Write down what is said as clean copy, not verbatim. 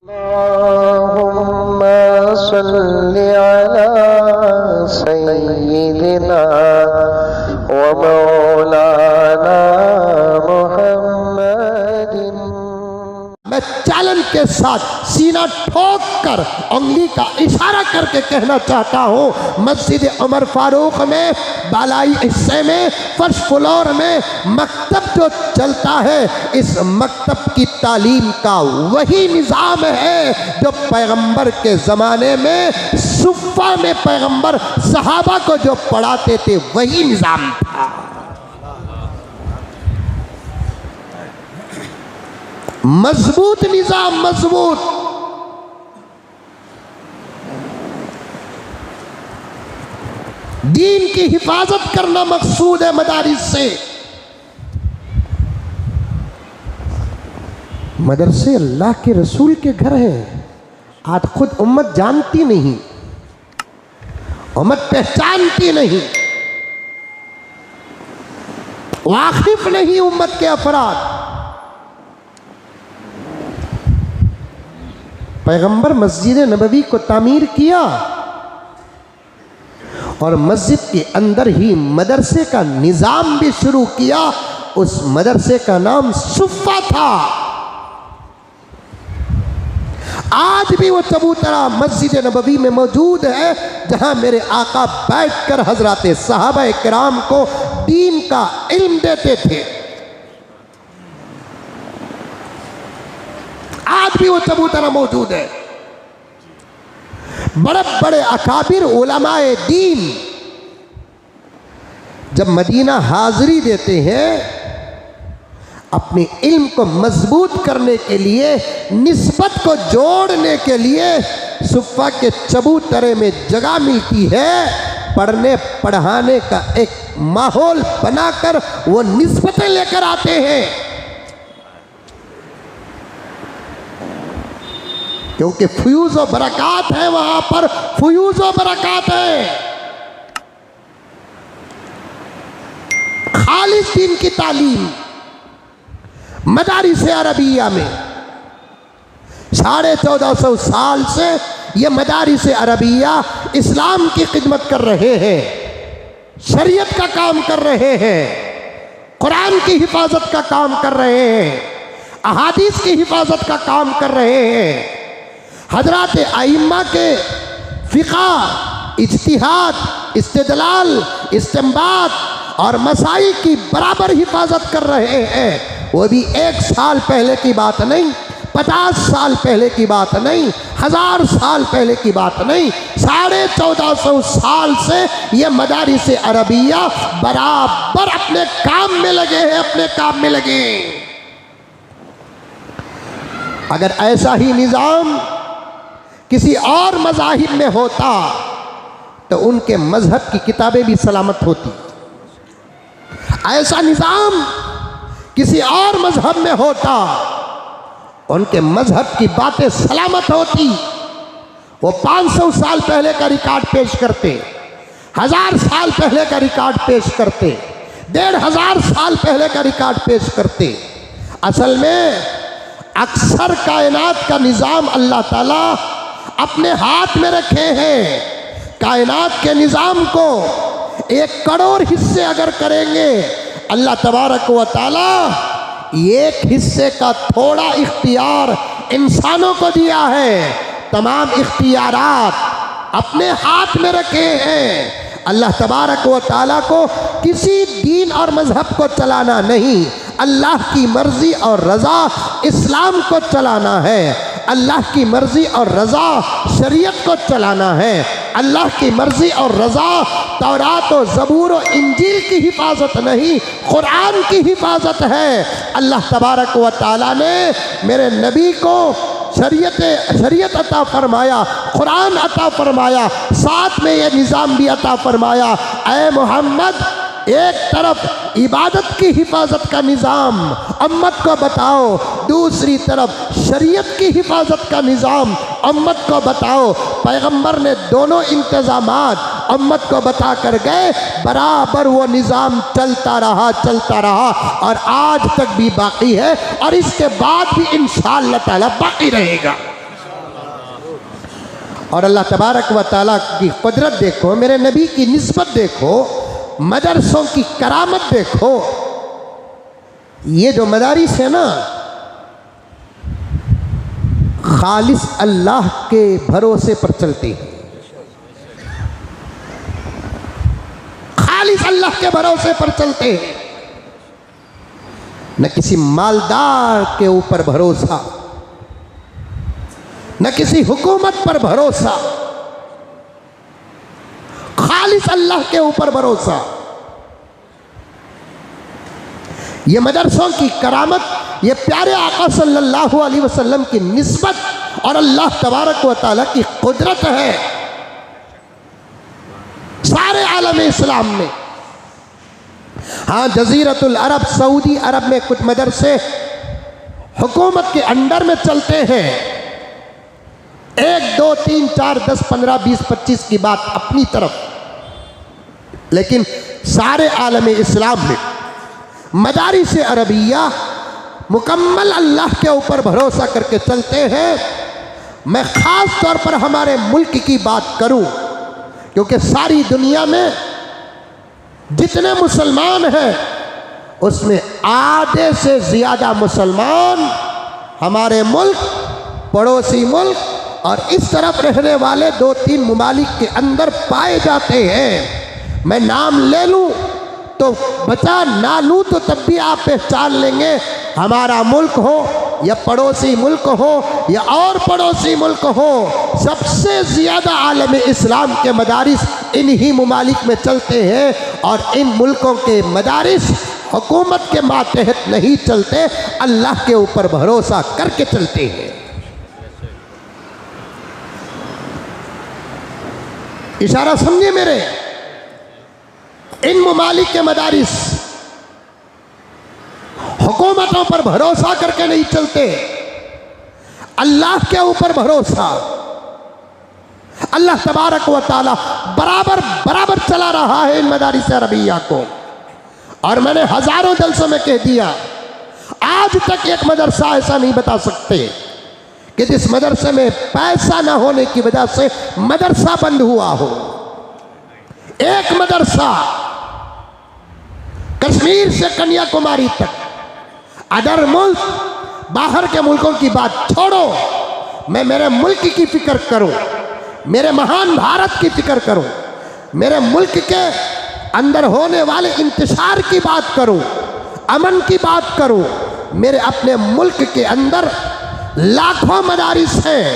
अल्लाहुम्मा सल्लि अला सय्यिदिना व मौलाना मुहम्मदिन। मैं चैलेंज के साथ सीना ठोक कर उंगली का इशारा करके कहना चाहता हूँ, मस्जिद उमर फारूक में बालाई हिस्से में फर्स्ट फ्लोर में मकतब जो चलता है, इस मकतब की तालीम का वही निज़ाम है जो पैगंबर के ज़माने में सुफ़ा में पैगंबर सहाबा को जो पढ़ाते थे, वही निज़ाम था। मजबूत निज़ाम, मजबूत। दीन की हिफाजत करना मकसूद है मदारिस से। मदरसे अल्लाह के रसूल के घर हैं। आज खुद उम्मत जानती नहीं, उम्मत पहचानती नहीं, वाकिफ नहीं उम्मत के अफराद। पैगंबर मस्जिद नबवी को तामीर किया और मस्जिद के अंदर ही मदरसे का निज़ाम भी शुरू किया। उस मदरसे का नाम सुफ़ा था। आज भी वो चबूतरा मस्जिद नबवी में मौजूद है, जहां मेरे आका बैठकर हजराते सहाबा किराम को दीन का इल्म देते थे। आज भी वो चबूतरा मौजूद है। बड़े बड़े अकाबिर उलमाए दीन जब मदीना हाजिरी देते हैं, अपने इल्म को मजबूत करने के लिए, निस्बत को जोड़ने के लिए सुफ़ा के चबूतरे में जगह मिलती है। पढ़ने पढ़ाने का एक माहौल बनाकर वो निस्बतें लेकर आते हैं, क्योंकि फ्यूज़ व बरक़ात है। वहां पर फ्यूज़ व बरक़ात है। खालिस दीन की तालीम मदारिस अरबिया में 1450 साल से ये मदारिस अरबिया इस्लाम की खिदमत कर रहे हैं, शरीयत का काम कर रहे हैं, कुरान की हिफाजत का काम कर रहे हैं, अहादीस की हिफाजत का काम कर रहे हैं। हजरात आइम्मा के फ़िक़ा, इज्तिहाद, इस्तिदलाल, इस्तिंबात और मसाइल की बराबर हिफाजत कर रहे हैं। वो भी 1 साल पहले की बात नहीं, 50 साल पहले की बात नहीं, 1000 साल पहले की बात नहीं, 1450 साल से ये मदारिस अरबिया बराबर अपने काम में लगे हैं, अपने काम में लगे हैं। अगर ऐसा ही निज़ाम किसी और मज़ाहिब में होता तो उनके मज़हब की किताबें भी सलामत होती। ऐसा निज़ाम किसी और मज़हब में होता, उनके मज़हब की बातें सलामत होती। वो 500 साल पहले का रिकॉर्ड पेश करते, 1000 साल पहले का रिकॉर्ड पेश करते, 1500 साल पहले का रिकॉर्ड पेश करते। असल में अक्सर कायनात का निज़ाम अल्लाह ताला अपने हाथ में रखे हैं। कायनात के निज़ाम को 1 करोड़ हिस्से अगर करेंगे, अल्लाह तबारक व तआला 1 हिस्से का थोड़ा इख्तियार इंसानों को दिया है। तमाम इख्तियारात अपने हाथ में रखे हैं। अल्लाह तबारक व तआला को किसी दीन और मज़हब को चलाना नहीं, अल्लाह की मर्ज़ी और रज़ा इस्लाम को चलाना है। अल्लाह की मर्ज़ी और रज़ा शरीयत को चलाना है। अल्लाह की मर्ज़ी और रज़ा तौरात और ज़बूर और इंजील की हिफाजत नहीं, कुरान की हिफाजत है। अल्लाह तबारक व तआला ने मेरे नबी को शरीयत अता फरमाया, कुरान अता फरमाया, साथ में ये निज़ाम भी अता फरमाया। ऐ मोहम्मद, एक तरफ इबादत की हिफाजत का निज़ाम उम्मत को बताओ, दूसरी तरफ शरीयत की हिफाजत का निज़ाम उम्मत को बताओ। पैगंबर ने दोनों इंतज़ामात उम्मत को बता कर गए, बराबर वो निज़ाम चलता रहा और आज तक भी बाकी है और इसके बाद भी इंशाअल्लाह ताला बाकी रहेगा। और अल्लाह तबारक व ताला की कुदरत देखो, मेरे नबी की निस्बत देखो, मदरसों की करामत देखो। ये जो मदारिस है ना, खालिस अल्लाह के भरोसे पर चलते हैं, खालिस अल्लाह के भरोसे पर चलते हैं, न किसी मालदार के ऊपर भरोसा, न किसी हुकूमत पर भरोसा, खालिस अल्लाह के ऊपर भरोसा। ये मदरसों की करामत, ये प्यारे आका सल्लल्लाहु अलैहि वसल्लम की निस्बत और अल्लाह तबारक व तआला की कुदरत है सारे आलम इस्लाम में। हाँ, जजीरतुल अरब, सऊदी अरब में कुछ मदरसे हुकूमत के अंडर में चलते हैं, 1, 2, 3, 4, 10, 15, 20, 25 की बात अपनी तरफ, लेकिन सारे आलम इस्लाम में मदारिस अरबिया मुकम्मल अल्लाह के ऊपर भरोसा करके चलते हैं। मैं ख़ास तौर पर हमारे मुल्क की बात करूं, क्योंकि सारी दुनिया में जितने मुसलमान हैं उसमें आधे से ज़्यादा मुसलमान हमारे मुल्क, पड़ोसी मुल्क और इस तरफ रहने वाले 2-3 ममालिक के अंदर पाए जाते हैं। मैं नाम ले लूँ तो बचा, ना लूँ तो तब भी आप पहचान लेंगे। हमारा मुल्क हो या पड़ोसी मुल्क हो या और पड़ोसी मुल्क हो, सबसे ज़्यादा आलम इस्लाम के मदारिस इन्हीं ममालिक में चलते हैं। और इन मुल्कों के मदारिस हुकूमत के मातहत नहीं चलते, अल्लाह के ऊपर भरोसा करके चलते हैं। इशारा समझे मेरे? इन ममालिक के मदारिस हुकूमतों पर भरोसा करके नहीं चलते, अल्लाह के ऊपर भरोसा। अल्लाह तबारक व ताला बराबर बराबर चला रहा है इन मदारिस अरबिया को। और मैंने हजारों जलसों में कह दिया, आज तक एक मदरसा ऐसा नहीं बता सकते कि जिस मदरसे में पैसा ना होने की वजह से मदरसा बंद हुआ हो। एक मदरसा कश्मीर से कन्याकुमारी तक, अदर मुल्क, बाहर के मुल्कों की बात छोड़ो, मैं मेरे मुल्क की फिक्र करूं, मेरे महान भारत की फिक्र करूं, मेरे मुल्क के अंदर होने वाले इंतशार की बात करूं, अमन की बात करूं। मेरे अपने मुल्क के अंदर लाखों मदारिस हैं,